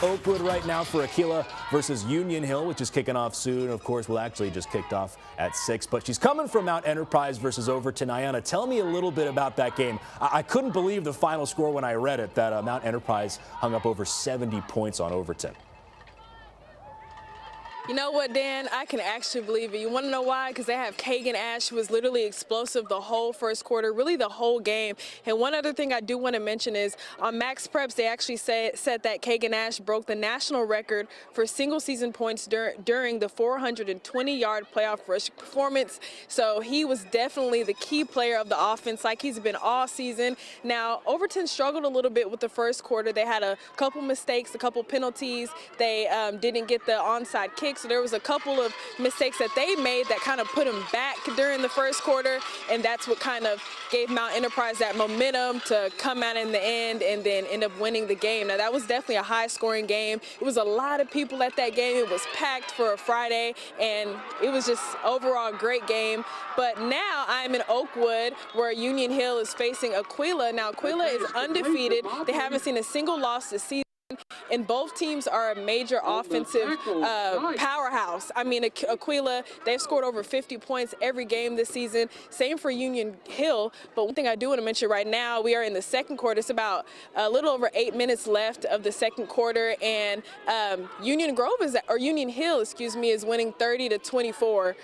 Oakwood right now for Aquilla versus Union Hill, which is kicking off soon. Of course, well, actually just kicked off at 6, but she's coming from Mount Enterprise versus Overton. Ayanna, tell me a little bit about that game. I couldn't believe the final score when I read it, that Mount Enterprise hung up over 70 points on Overton. You know what, Dan? I can actually believe it. You want to know why? Because they have Kagan Ash, who was literally explosive the whole first quarter, really the whole game. And one other thing I do want to mention is on Max Preps, they actually said that Kagan Ash broke the national record for single-season points during the 420-yard playoff rush performance. So he was definitely the key player of the offense, like he's been all season. Now, Overton struggled a little bit with the first quarter. They had a couple mistakes, a couple penalties. They didn't get the onside kick. So there was a couple of mistakes that they made that kind of put them back during the first quarter, and that's what kind of gave Mount Enterprise that momentum to come out in the end and then end up winning the game. Now, that was definitely a high-scoring game. It was a lot of people at that game. It was packed for a Friday, and it was just overall a great game. But now I'm in Oakwood, where Union Hill is facing Aquilla. Now, Aquilla is undefeated. They haven't seen a single loss this season. And both teams are a major offensive powerhouse. I mean, Aquilla, they've scored over 50 points every game this season. Same for Union Hill. But one thing I do want to mention right now, we are in the second quarter. It's about a little over 8 minutes left of the second quarter, and Union Hill, excuse me, is winning 30-24.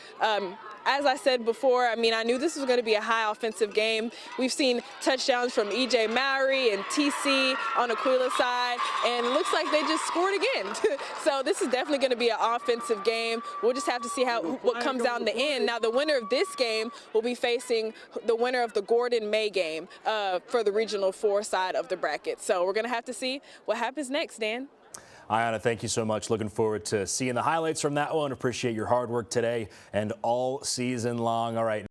As I said before, I mean, I knew this was going to be a high offensive game. We've seen touchdowns from E.J. Mowry and TC on Aquila's side, and it looks like they just scored again. So this is definitely going to be an offensive game. We'll just have to see what comes out in the end. Now, the winner of this game will be facing the winner of the Gordon-May game for the Regional 4 side of the bracket. So we're going to have to see what happens next, Dan. Ayanna, thank you so much. Looking forward to seeing the highlights from that one. Appreciate your hard work today and all season long. All right.